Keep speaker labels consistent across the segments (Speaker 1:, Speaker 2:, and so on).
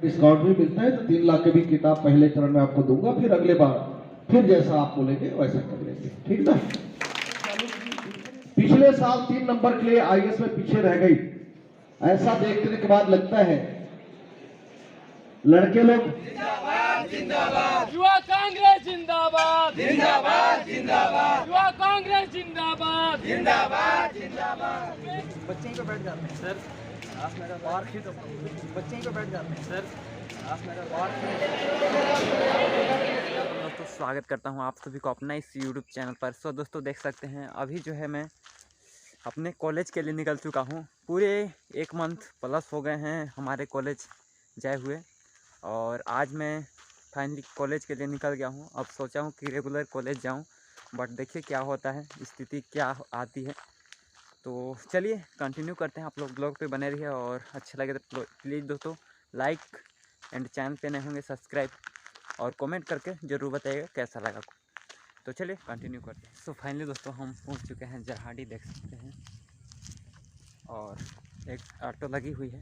Speaker 1: Discount भी मिलता है, तो 3 लाख के भी किताब पहले चरण में आपको दूंगा, फिर अगले बार फिर जैसा आप बोलेंगे वैसा कर लेंगे, ठीक ना। पिछले साल 3 नंबर के लिए आईएएस में पीछे रह गई, ऐसा देखने के बाद लगता है लड़के लोग
Speaker 2: जिंदाबाद, युवा कांग्रेस जिंदाबाद, जिंदाबाद जिंदाबाद, युवा कांग्रेस जिंदाबाद, जिंदाबाद जिंदाबाद।
Speaker 3: बच्चे ही पे बैठ जाते हैं सर, आप मेरा पार्क ही तो बच्चे ही पे बैठ जाते हैं सर, आप मेरा पार्क।
Speaker 4: दोस्तों स्वागत करता हूं आप सभी को अपना इस यूट्यूब चैनल पर। सो दोस्तों देख सकते हैं अभी जो है मैं अपने कॉलेज के लिए निकल चुका हूं। पूरे 1 मंथ प्लस हो गए हैं हमारे कॉलेज जाए हुए, और आज मैं फाइनली कॉलेज के लिए निकल गया हूं। अब सोचा हूं कि रेगुलर कॉलेज जाऊं, बट देखिए क्या होता है, स्थिति क्या आती है। तो चलिए कंटिन्यू करते हैं। आप लोग ब्लॉग पे बने रहिए, और अच्छा लगे तो प्लीज़ दोस्तों लाइक एंड चैनल पे नए होंगे सब्सक्राइब, और कमेंट करके ज़रूर बताइएगा कैसा लगा। तो चलिए कंटिन्यू करते हैं। सो फाइनली दोस्तों हम पहुंच चुके हैं जरहाड़ी, देख सकते हैं, और एक ऑटो लगी हुई है,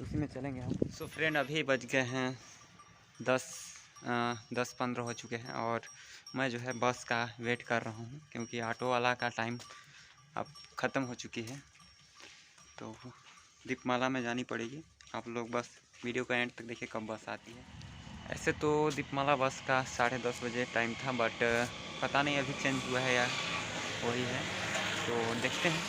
Speaker 4: उसी में चलेंगे हम। सो फ्रेंड अभी बज गए हैं 10:15 हो चुके हैं, और मैं जो है बस का वेट कर रहा हूँ, क्योंकि ऑटो वाला का टाइम अब ख़त्म हो चुकी है, तो दीपमाला में जानी पड़ेगी। आप लोग बस वीडियो का एंड तक देखिए कब बस आती है। ऐसे तो दीपमाला बस का 10:30 बजे टाइम था, बट पता नहीं अभी चेंज हुआ है या वही है, तो देखते हैं।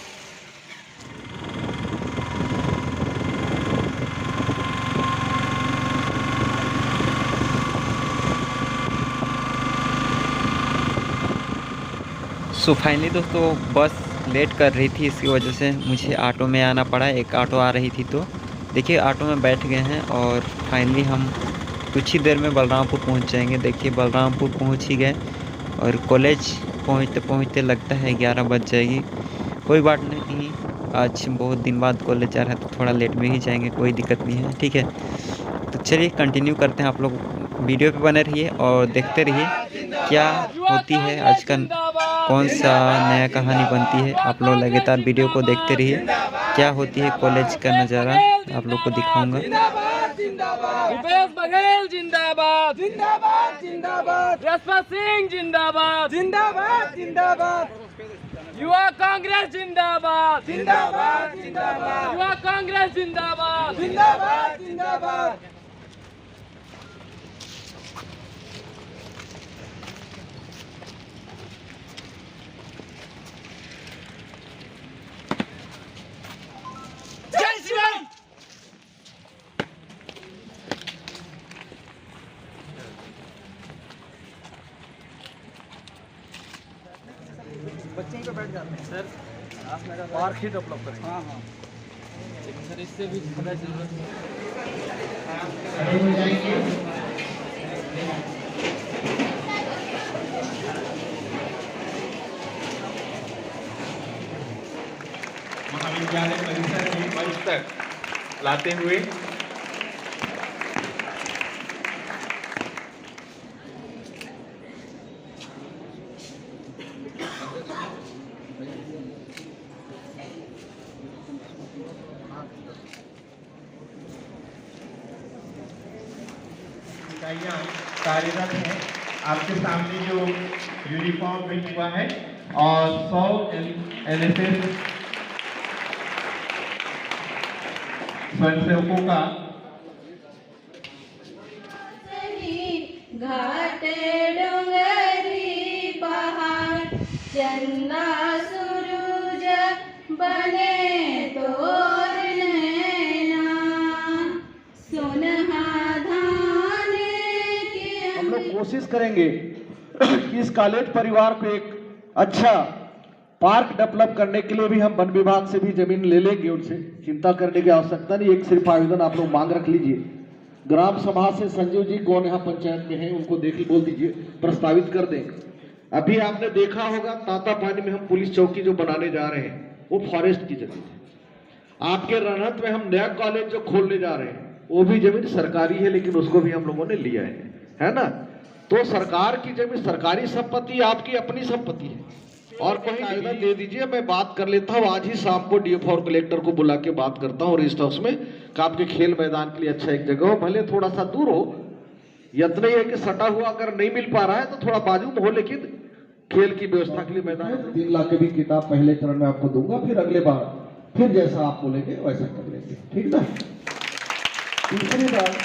Speaker 4: सो फाइनली दोस्तों बस लेट कर रही थी, इसकी वजह से मुझे ऑटो में आना पड़ा। एक ऑटो आ रही थी, तो देखिए ऑटो में बैठ गए हैं, और फाइनली हम कुछ ही देर में बलरामपुर पहुंच जाएंगे। देखिए बलरामपुर पहुंच ही गए, और कॉलेज पहुंचते पहुंचते लगता है 11 बज जाएगी। कोई बात नहीं, आज बहुत दिन बाद कॉलेज जा रहा है, तो थोड़ा लेट में ही जाएंगे, कोई दिक्कत नहीं है, ठीक है। तो चलिए कंटिन्यू करते हैं। आप लोग वीडियो पे बने रहिए और देखते रहिए क्या होती है आज का, कौन सा नया कहानी बनती है। आप लोग लगातार वीडियो को देखते रहिए, क्या होती है कॉलेज का नज़ारा आप लोग को दिखाऊंगा।
Speaker 2: भूपेश बघेल जिंदाबाद, जिंदाबाद जिंदाबाद, यशपाल सिंह जिंदाबाद, जिंदाबाद जिंदाबाद, युवा कांग्रेस जिंदाबाद, जिंदाबाद जिंदाबाद, युवा कांग्रेस जिंदाबाद, जिंदाबाद जिंदाबाद। जय श्री राम।
Speaker 3: बच्चे ही पे बैठ जाते हैं सर, आप मेरा पार्क ही डेवलप करेंगे। हाँ हाँ सर, इससे भी ज़्यादा जरूरत है।
Speaker 5: महाविद्यालय परिसर में मंच तक लाते हुए इकाइयाँ कार्यरत हैं। आपके सामने जो यूनिफॉर्म भी हुआ है, और 100 एनएसएस स्वयंसेवकों का
Speaker 6: घाट डोंगरी पहाड़ चंदा सूरज बने तोर नैना सोनहा धान की।
Speaker 1: हम लोग कोशिश करेंगे कि इस कॉलेज परिवार को एक अच्छा पार्क डेवलप करने के लिए भी हम वन विभाग से भी जमीन ले लेंगे, उनसे चिंता करने की आवश्यकता नहीं। एक सिर्फ आवेदन आप लोग मांग रख लीजिए। ग्राम सभा से संजीव जी कौन यहाँ पंचायत में है, उनको देख बोल दीजिए, प्रस्तावित कर देंगे। अभी आपने देखा होगा ताता पानी में हम पुलिस चौकी जो बनाने जा रहे हैं, वो फॉरेस्ट की जमीन है। आपके रणहत में हम नया कॉलेज जो खोलने जा रहे हैं, वो भी जमीन सरकारी है, लेकिन उसको भी हम लोगों ने लिया है ना। तो सरकार की जमीन सरकारी संपत्ति आपकी अपनी संपत्ति है, और कोई कायदा दे दीजिए, मैं बात कर लेता हूँ आज ही शाम को डीएफ और कलेक्टर को बुला के बात करता हूँ रेस्ट हाउस में कि आपके खेल मैदान के लिए अच्छा एक जगह हो, भले थोड़ा सा दूर हो। यत्न ही है कि सटा हुआ अगर नहीं मिल पा रहा है तो थोड़ा बाजू में हो, लेकिन खेल की व्यवस्था के लिए मैदान 3 लाख की भी किताब पहले चरण में आपको दूंगा, फिर अगले बार फिर जैसा आप बोलेंगे वैसा कर लेंगे, ठीक ना। तीसरी बात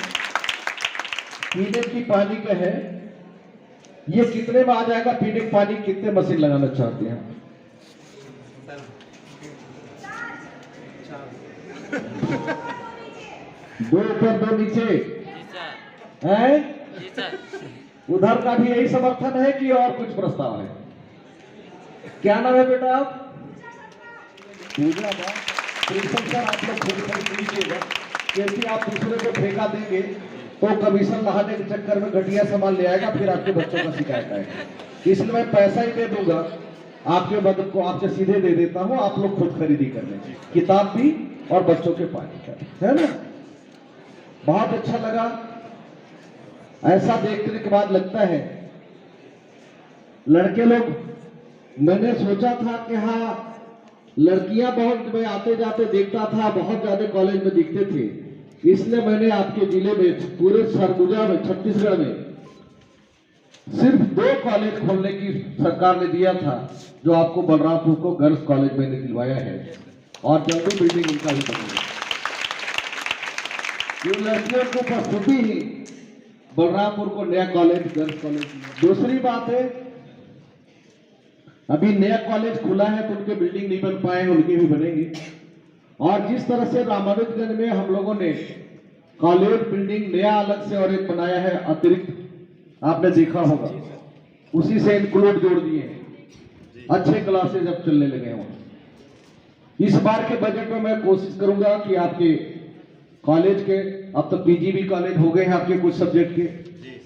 Speaker 1: पीने की पानी का है, ये कितने में आ जाएगा पीने का पानी, कितने मशीन लगाना चाहते हैं? दो ऊपर दो नीचे है, उधर का भी यही समर्थन है कि और कुछ प्रस्ताव है? क्या नाम है बेटा आप? पूजा बात सर आप लोग खुद लीजिएगा, क्योंकि आप दूसरे को ठेका देंगे तो कमीशन लहाने के चक्कर में घटिया सामान ले आएगा, फिर आपके बच्चों का शिकायत आएगा। इसलिए मैं पैसा ही दे दूंगा, आपके बदल को आपसे सीधे दे देता हूं, आप लोग खुद खरीदी कर लें, किताब भी और बच्चों के पानी का, है ना। बहुत अच्छा लगा, ऐसा देखने के बाद लगता है लड़के लोग, मैंने सोचा था कि हाँ लड़कियां बहुत, मैं आते जाते देखता था बहुत ज्यादा कॉलेज में दिखते थे, इसलिए मैंने आपके जिले में पूरे सरगुजा में छत्तीसगढ़ में सिर्फ 2 कॉलेज खोलने की सरकार ने दिया था, जो आपको बलरामपुर को गर्ल्स कॉलेज मैंने दिलवाया है और जल्दी बिल्डिंग इनका ही बनेगी। इन लड़कियों को प्रस्तुति ही बलरामपुर को नया कॉलेज गर्ल्स कॉलेज। दूसरी बात है, अभी नया कॉलेज खुला है तो उनके बिल्डिंग नहीं बन पाए, उनकी भी बनेंगी। और जिस तरह से रामानुजगंज में हम लोगों ने कॉलेज बिल्डिंग नया अलग से और एक बनाया है अतिरिक्त, आपने देखा होगा, उसी से इंक्लूड जोड़ दिए हैं, अच्छे क्लासेज अब चलने लगे हैं वहां। इस बार के बजट में मैं कोशिश करूंगा कि आपके कॉलेज के, अब तो पीजी भी कॉलेज हो गए हैं आपके कुछ सब्जेक्ट के,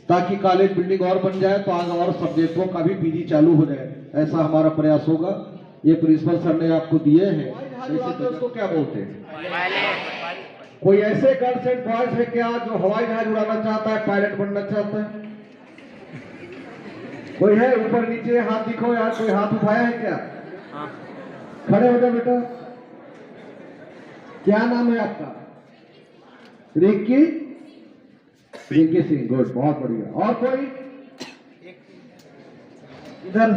Speaker 1: ताकि कॉलेज बिल्डिंग और बन जाए तो आगे और सब्जेक्टों का भी पीजी चालू हो जाए, ऐसा हमारा प्रयास होगा। ये प्रिंसिपल सर ने आपको दिए हैं, उसको क्या बोलते हैं? कोई ऐसे गर्ल्स एंड बॉयज है क्या जो हवाई जहाज उड़ाना चाहता है, पायलट बनना चाहता है? कोई है? ऊपर नीचे हाथ दिखो यार, कोई हाथ उठाया है क्या? खड़े हो जाओ बेटा। क्या नाम है आपका? रिक्की सिंह, गुड, बहुत बढ़िया। और कोई इधर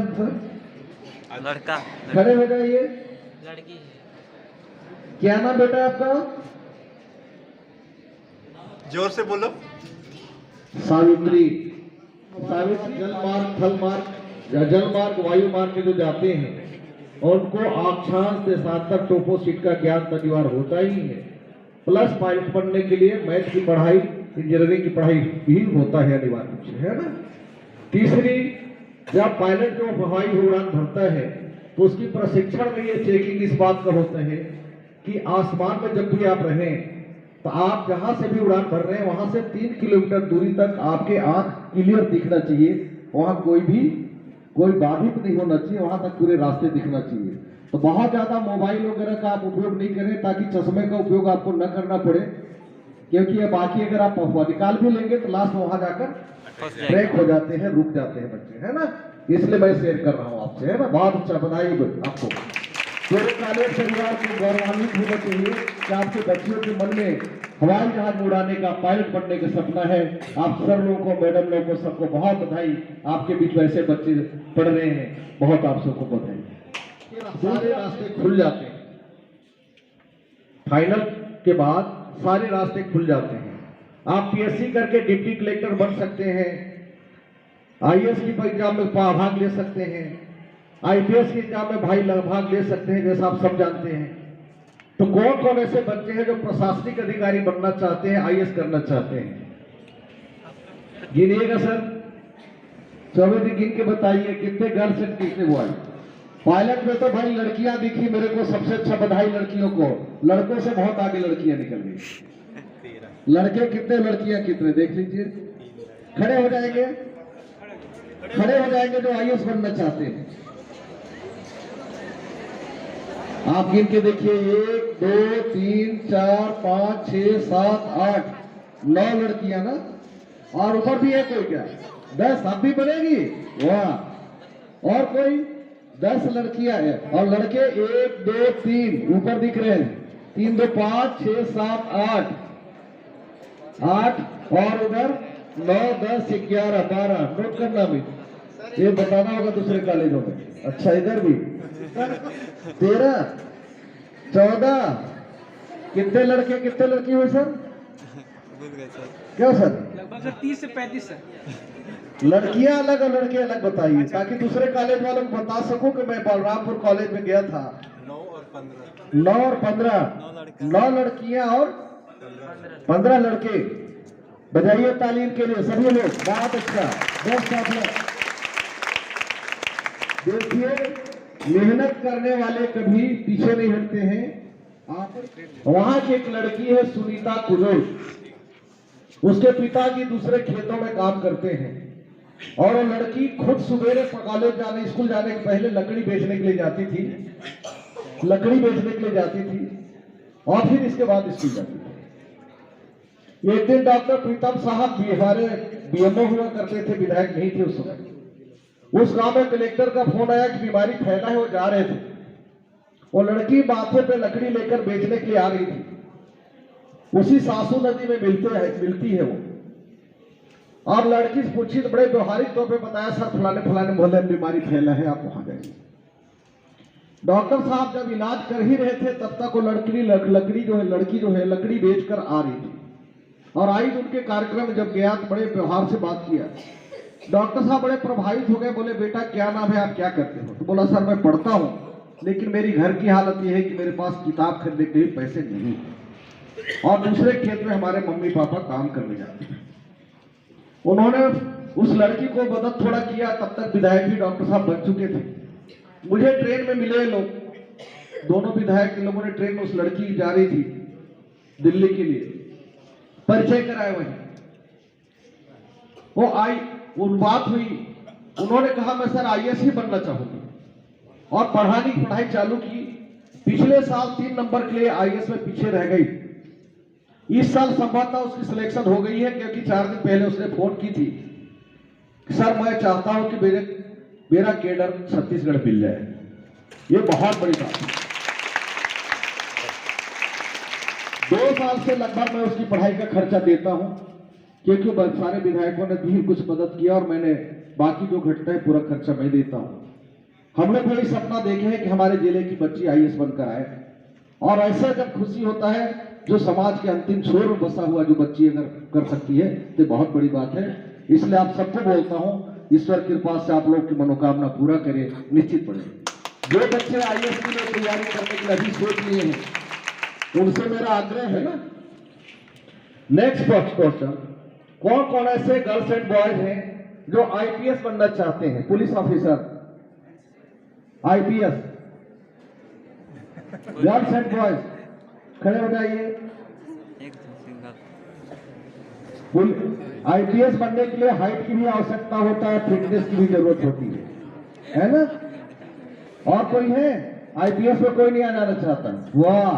Speaker 4: लड़का,
Speaker 1: खड़े हो जाइए।
Speaker 4: लड़की,
Speaker 1: क्या नाम बेटा आपका?
Speaker 3: जोर से बोलो।
Speaker 1: सावित्री। जल मार्ग, थल मार्ग या जल मार्ग, वायु मार्ग के जो जाते हैं उनको अक्षांश से सार्थक टोपोशीट का ज्ञान अनिवार्य होता ही है, प्लस पायलट बनने के लिए मैथ की पढ़ाई, इंजीनियरिंग की पढ़ाई भी होता है अनिवार्य रूप से, है ना। तीसरी, जब पायलट जो हवाई उड़ान भरता है तो उसकी प्रशिक्षण में ये चेकिंग इस बात का होता है कि आसमान में जब भी आप रहें तो आप जहां से भी उड़ान भर रहे हैं वहां से 3 किलोमीटर दूरी तक आपके आंख क्लियर दिखना चाहिए, वहां कोई बाधित नहीं होना चाहिए, वहां तक पूरे रास्ते दिखना चाहिए। तो बहुत ज्यादा मोबाइल वगैरह का आप उपयोग नहीं करें, ताकि चश्मे का उपयोग आपको न करना पड़े, क्योंकि ये बाकी अगर आप निकाल भी लेंगे तो लास्ट में वहां जाकर ब्रेक हो जाते हैं, रुक जाते हैं बच्चे, है ना। इसलिए मैं शेयर कर रहा हूँ आपसे, है ना। बहुत अच्छा, बधाई आपको। पूरे कॉलेज परिवार को गौरवान्वित होना चाहिए कि आपके बच्चों के मन में हवाई जहाज उड़ाने का, पायलट बनने का सपना है। आप सर लोगों को, मैडम लोगों को, सबको बहुत बधाई। आपके बीच वैसे बच्चे पढ़ रहे हैं, बहुत आप सबको बधाई। सारे रास्ते खुल जाते हैं, फाइनल के बाद सारे रास्ते खुल जाते हैं। आप पीएससी करके डिप्टी कलेक्टर बन सकते हैं, आईएएस की एग्जाम में भाग ले सकते हैं, आईपीएस की एग्जाम में भाग ले सकते हैं, जैसा आप सब जानते हैं। तो कौन कौन ऐसे बच्चे हैं जो प्रशासनिक अधिकारी बनना चाहते हैं, आईएएस करना चाहते हैं? गिनिएगा सर, 24 गिन के बताइए कितने गर्ल्स हैं, कितने बॉयज। पायलट में तो भाई लड़कियां दिखी मेरे को, सबसे अच्छा बधाई लड़कियों को। लड़कों से बहुत आगे लड़कियां निकल गई। लड़के कितने, लड़कियां कितने, देख लीजिए। खड़े हो जाएंगे जो आईएएस बनना चाहते हैं। आप गिन के देखिए, 1 2 3 4 5 6 7 8 9 लड़कियां ना, और ऊपर भी है कोई क्या? 10 आप भी बनेगी? वाह। और कोई 10 लड़कियां हैं और लड़के 1 2 3 ऊपर दिख रहे हैं 3 2 5 6 7 8 और उधर 9 10 11 12 नोट करना भी ये बताना होगा दूसरे कॉलेजों में। अच्छा इधर भी 13 14 कितने लड़के कितने लड़की हुए सर? क्या सर?
Speaker 3: लगभग सर 30 से 35 है।
Speaker 1: लड़कियां अलग और लड़के अलग बताइए ताकि दूसरे कॉलेज वालों को बता सकूं कि मैं बलरामपुर कॉलेज में गया था। 9 और 15 9 लड़कियां और 15 लड़के। बजाइए तालीम के लिए सभी लोग, बहुत अच्छा, बेस्ट ऑफ लक। देखिए मेहनत करने वाले कभी पीछे नहीं हटते हैं। आप वहां की एक लड़की है सुनीता कुजूर, उसके पिताजी दूसरे खेतों में काम करते हैं और वो लड़की खुद सवेरे कॉलेज जाने स्कूल जाने के पहले लकड़ी बेचने के लिए जाती थी, लकड़ी बेचने के लिए जाती थी और फिर इसके बाद स्कूल जाती थी। एक दिन डॉक्टर प्रीतम साहब हमारे बीएमओ हुआ करते थे, विधायक नहीं थे उस समय। उस गांव में कलेक्टर का फोन आया कि बीमारी फैला है, वो जा रहे थे। वो लड़की माथे पे लकड़ी लेकर बेचने के लिए आ रही थी। उसी सासू नदी में मिलती है वो। और लड़की से पूछी तो बड़े व्यवहारिक तौर पे बताया सर फलाने फलाने मोहल्ले में बीमारी फैला है, आप वहां जाइए। डॉक्टर साहब जब इलाज कर ही रहे थे तब तक वो लड़की जो है लकड़ी बेचकर आ रही थी और आई उनके कार्यक्रम में जब गया तो बड़े व्यवहार से बात किया। डॉक्टर साहब बड़े प्रभावित हो गए, बोले बेटा क्या नाम है, आप क्या करते हो? तो बोला सर मैं पढ़ता हूं लेकिन मेरी घर की हालत यह है कि मेरे पास किताब खरीदने के लिए पैसे नहीं और दूसरे खेत में हमारे मम्मी पापा काम करने जाते हैं। उन्होंने उस लड़की को मदद थोड़ा किया, तब तक विधायक भी डॉक्टर साहब बन चुके थे। मुझे ट्रेन में मिले लोग, दोनों विधायक के लोगों ने ट्रेन में उस लड़की जा रही थी दिल्ली के लिए, परिचय कराए वहीं। वो आई, वो बात हुई, उन्होंने कहा मैं सर आईएएस ही बनना चाहूंगी और पढ़ाई चालू की। पिछले साल 3 नंबर के लिए आईएएस में पीछे रह गई। इस साल संभवतः उसकी सिलेक्शन हो गई है क्योंकि 4 दिन पहले उसने फोन की थी सर मैं चाहता हूं कि मेरा केडर छत्तीसगढ़ मिल जाए। ये बहुत बड़ी बात है। 2 साल से लगभग मैं उसकी पढ़ाई का खर्चा देता हूं क्योंकि सारे विधायकों ने भी कुछ मदद किया और मैंने बाकी जो घटता है पूरा खर्चा मैं देता हूं। हम लोग वही सपना देखे हैं कि हमारे जिले की बच्ची आईएएस बनकर आए और ऐसा जब खुशी होता है जो समाज के अंतिम छोर में बसा हुआ जो बच्ची अगर कर सकती है तो बहुत बड़ी बात है। इसलिए आप सबको बोलता हूं ईश्वर कृपा से आप लोग की मनोकामना पूरा करे, निश्चित पड़े। जो बच्चे आईएएस के लिए तैयारी करने के लिए अभी सोच लिए हैं उनसे मेरा आग्रह है ना। नेक्स्ट क्वेश्चन, कौन कौन ऐसे गर्ल्स एंड बॉयज हैं जो आईपीएस बनना चाहते हैं? Police officer, IPS, girls and boys खड़े हो जाइए। आईपीएस बनने के लिए हाइट की भी आवश्यकता होता है, फिटनेस की भी जरूरत होती है ना। और कोई है आईपीएस में? कोई नहीं आ जाना चाहता? वाह,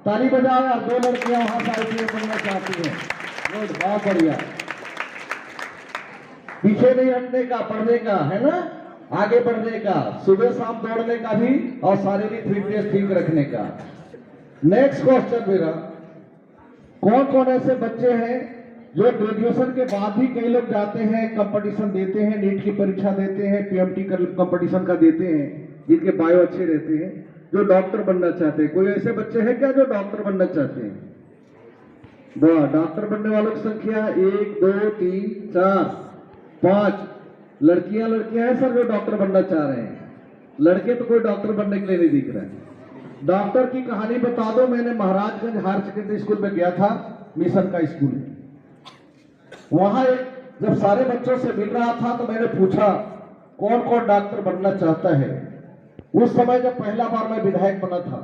Speaker 1: ताली बजाओ यार। 2 लड़कियां वहां से आईपीएस बनना चाहती हैं, गुड, बहुत बढ़िया। पीछे नहीं हटने का, पढ़ने का है ना, आगे बढ़ने का, सुबह शाम दौड़ने का भी और शारीरिक फिटनेस ठीक रखने का। नेक्स्ट क्वेश्चन मेरा, कौन कौन ऐसे बच्चे हैं जो ग्रेजुएशन के बाद भी कई लोग जाते हैं कंपटीशन देते हैं, नीट की परीक्षा देते हैं, पीएमटी कंपटीशन का देते हैं, जिनके बायो अच्छे रहते हैं, जो डॉक्टर बनना चाहते हैं? कोई ऐसे बच्चे हैं क्या जो डॉक्टर बनना चाहते हैं? डॉक्टर बनने वालों की संख्या 1 2 3 4 5 लड़कियां हैं सर जो डॉक्टर बनना चाह रहे हैं। लड़के तो कोई डॉक्टर बनने के लिए नहीं दिख रहे हैं। डॉक्टर की कहानी बता दो। मैंने महाराजगंज हायर सेकेंडरी स्कूल में गया था, मिशन का स्कूल है। वहां जब सारे बच्चों से मिल रहा था तो मैंने पूछा कौन कौन डॉक्टर बनना चाहता है। उस समय जब पहला बार मैं विधायक बना था,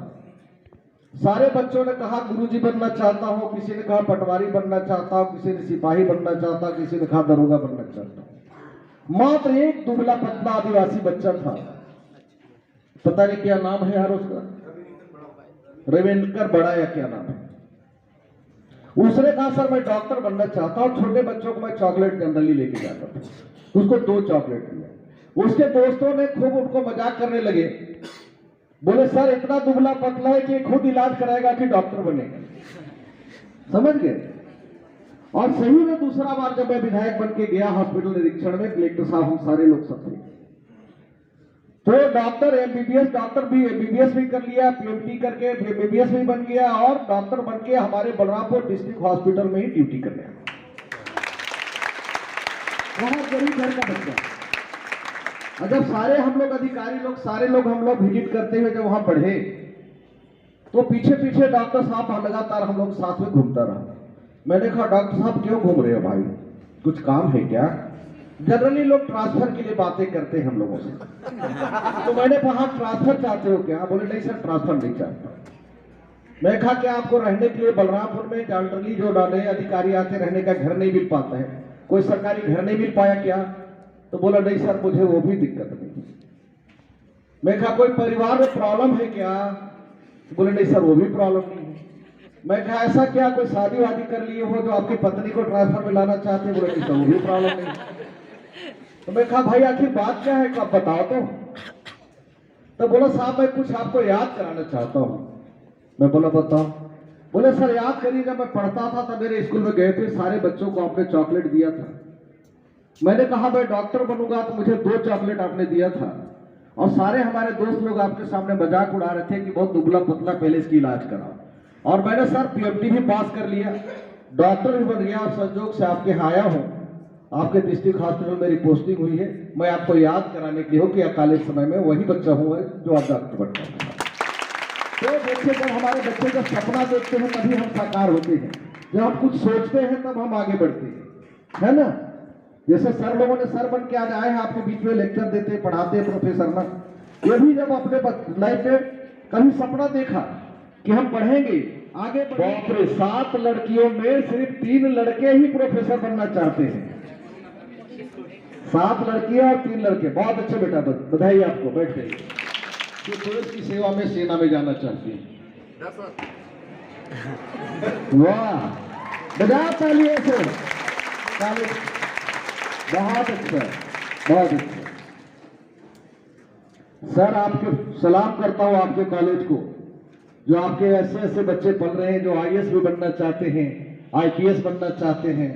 Speaker 1: सारे बच्चों ने कहा गुरुजी बनना चाहता हूं, किसी ने कहा पटवारी बनना चाहता हूं, किसी ने सिपाही बनना चाहता, किसी ने कहा दरोगा बनना चाहता हूं। मात्र एक दुबला पतला आदिवासी बच्चा था, पता नहीं क्या नाम है यार उसका, रविंद्र बड़ा या क्या नाम है। उसने कहा सर मैं डॉक्टर बनना चाहता हूं। छोटे बच्चों को मैं चॉकलेट जनरली लेके जाता था, उसको 2 चॉकलेट दिया। उसके दोस्तों ने खूब उनको मजाक करने लगे, बोले सर इतना दुबला पतला है कि खुद इलाज कराएगा कि डॉक्टर बनेगा। समझ गए। और सही में दूसरा बार जब मैं विधायक बन के गया हॉस्पिटल निरीक्षण में, कलेक्टर साहब हम सारे लोग सब थे, तो डॉक्टर एमबीबीएस, डॉक्टर भी एमबीबीएस भी कर लिया, पीएमटी करके एमबीबीएस भी बन गया और डॉक्टर बन के हमारे बलरामपुर डिस्ट्रिक्ट हॉस्पिटल में ही ड्यूटी कर गया। बहुत गरीब घर का बच्चा। और जब सारे हम लोग अधिकारी लोग, सारे लोग हम लोग विजिट करते हुए जब वहां बढ़े, तो पीछे पीछे डॉक्टर साहब लगातार हम लोग साथ में घूमता रहा। मैंने कहा डॉक्टर साहब क्यों घूम रहे हो भाई, कुछ काम है क्या? जनरली लोग ट्रांसफर के लिए बातें करते हैं हम लोगों से। तो मैंने कहा ट्रांसफर चाहते हो क्या? बोले नहीं सर ट्रांसफर नहीं चाहता। मैं कहा क्या आपको रहने के लिए बलरामपुर में जनरली जो नए अधिकारी आते रहने का घर नहीं मिल पाता है, कोई सरकारी घर नहीं मिल पाया क्या? तो बोला नहीं सर मुझे वो भी दिक्कत नहीं। मैं कहा कोई परिवार में प्रॉब्लम है क्या? बोले नहीं सर वो भी प्रॉब्लम नहीं है। मैं कहा ऐसा क्या कोई शादी वादी कर लिए हो जो आपकी पत्नी को ट्रांसफर में लाना चाहते हैं? बोले नहीं सर वो भी प्रॉब्लम नहीं है। तो मैं कहा भाई आखिर बात क्या है, कब बताओ तो बोला साहब मैं कुछ आपको याद कराना चाहता हूँ। मैं बोला बताओ। बोले सर याद करिए जब मैं पढ़ता था तब मेरे स्कूल में गए थे, सारे बच्चों को आपने चॉकलेट दिया था। मैंने कहा मैं डॉक्टर बनूंगा तो मुझे 2 चॉकलेट आपने दिया था, और सारे हमारे दोस्त लोग आपके सामने मजाक उड़ा रहे थे कि बहुत दुबला पतला, पहले इसकी इलाज कराओ। और मैंने सर पीएमटी भी पास कर लिया, डॉक्टर भी बन गया, और संजोग से आपके यहाँ आया हूँ, आपके डिस्ट्रिक्ट हॉस्पिटल में मेरी पोस्टिंग हुई है। मैं आपको याद कराने के लिए हो कि अकाले समय में वही बच्चा हूँ जो आप डॉक्टर बनता है। तो देखिए जब हमारे बच्चे जब सपना देखते हैं तभी हम साकार होते हैं, जब हम कुछ सोचते हैं तब हम आगे बढ़ते हैं, है ना? जैसे सर लोगों ने सर बन के आज आए हैं आपके बीच में, लेक्चर देते पढ़ाते प्रोफेसर ना, ये भी जब अपने लाइफ में कभी सपना देखा कि हम पढ़ेंगे आगे बढ़ेंगे। 7 लड़कियों में सिर्फ 3 लड़के ही प्रोफेसर बनना चाहते हैं। 7 लड़कियां और 3 लड़के। बहुत अच्छे बेटा, बधाई आपको। बैठ जाइए। जो देश की सेवा में सेना में जाना चाहती है। वाह बजाओ तालियों से। बहुत अच्छा, बहुत अच्छा। सर आपके सलाम करता हूं आपके कॉलेज को, जो आपके ऐसे ऐसे बच्चे पढ़ रहे हैं जो आईएएस भी बनना चाहते हैं, आईपीएस बनना चाहते हैं,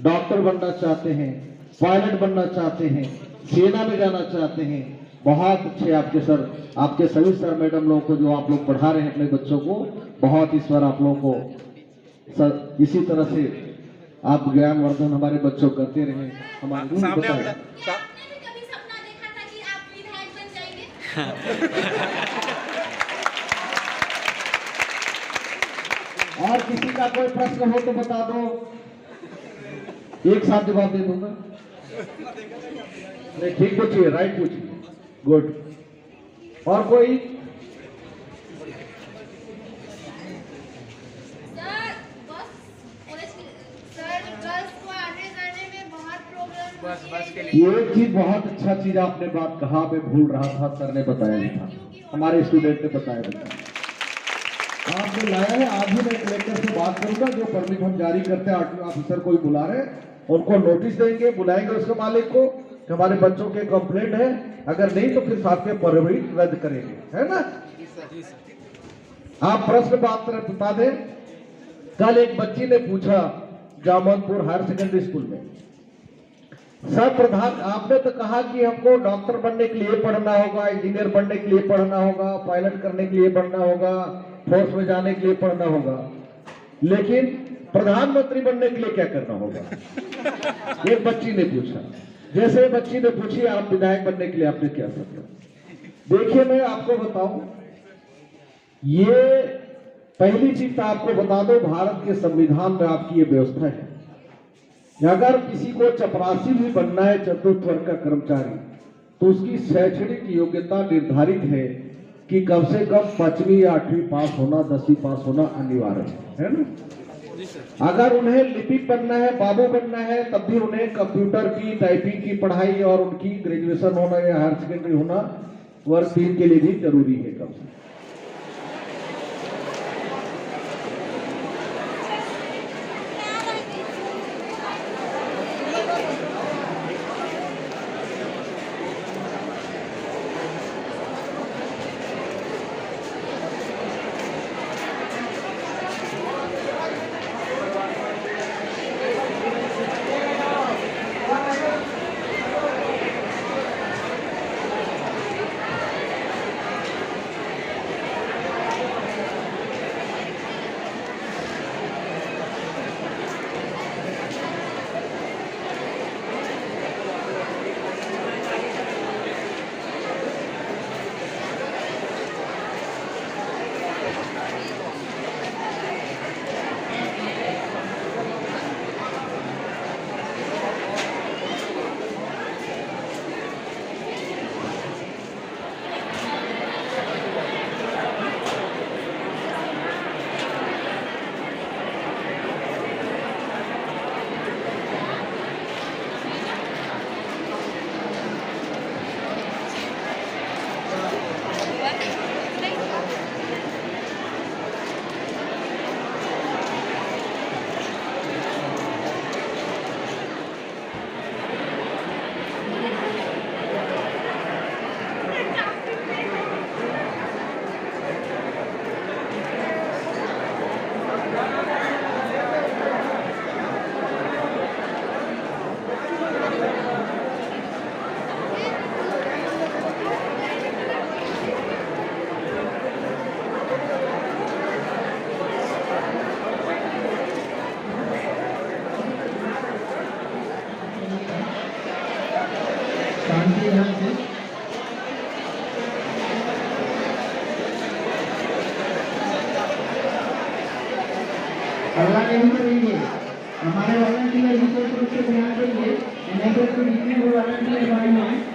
Speaker 1: डॉक्टर बनना चाहते हैं, पायलट बनना चाहते हैं, सेना में जाना चाहते हैं। बहुत अच्छे आपके सर, आपके सभी सर मैडम लोगों को जो आप लोग पढ़ा रहे हैं अपने बच्चों को, बहुत ईश्वर आप लोगों को सर इसी तरह से आप ज्ञानवर्धन हमारे बच्चों करते रहे। हमारे
Speaker 6: सामने आपने भी कभी सपना देखा था कि आप विधायक बन जाएंगे?
Speaker 1: और किसी का कोई प्रश्न हो तो बता दो, एक साथ जवाब दे दूंगा। नहीं ठीक पूछिए, राइट पूछिए, गुड। और कोई? ये चीज बहुत अच्छा चीज आपने बात कहा, मैं भूल रहा था, सर ने बताया नहीं था, हमारे स्टूडेंट ने बताया आपने लाया है। आज ही मैं कलेक्टर से बात करूंगा, जो परमिट हम जारी करते हैं आरटीओ ऑफिसर को भी बुला रहे हैं, उनको नोटिस देंगे, बुलाएंगे उसके मालिक को कि हमारे बच्चों के कंप्लेंट है, अगर नहीं तो फिर साथ में परमिट रद्द करेंगे, है ना? आप प्रश्न बात बता दें। कल एक बच्ची ने पूछा जामोदपुर हायर सेकेंडरी स्कूल में, सर प्रधान आपने तो कहा कि हमको डॉक्टर बनने के लिए पढ़ना होगा, इंजीनियर बनने के लिए पढ़ना होगा, पायलट करने के लिए पढ़ना होगा, फोर्स में जाने के लिए पढ़ना होगा, लेकिन प्रधानमंत्री बनने के लिए क्या करना होगा? एक बच्ची ने पूछा। जैसे बच्ची ने पूछी आप विधायक बनने के लिए आपने क्या सोचा? देखिए मैं आपको बताऊं, ये पहली चीज तो आपको बता दो, भारत के संविधान में आपकी ये व्यवस्था है, अगर किसी को चपरासी भी बनना है, चतुर्थ वर्ग का कर्मचारी, तो उसकी शैक्षणिक योग्यता निर्धारित है कि कम से कम 5वीं या 8वीं पास होना, 10वीं पास होना अनिवार्य है ना? अगर उन्हें लिपिक बनना है, बाबू बनना है, तब भी उन्हें कंप्यूटर की, टाइपिंग की पढ़ाई और उनकी ग्रेजुएशन होना या हायर सेकेंडरी होना वर्ग 3 के लिए भी जरूरी है कम से।
Speaker 5: शांति ध्यान से। अगला नहीं करेंगे, हमारे वॉलंटियर विशेष रूप से ध्यान देंगे, एनएसएस के जितने भी वॉलंटियर भाई हैं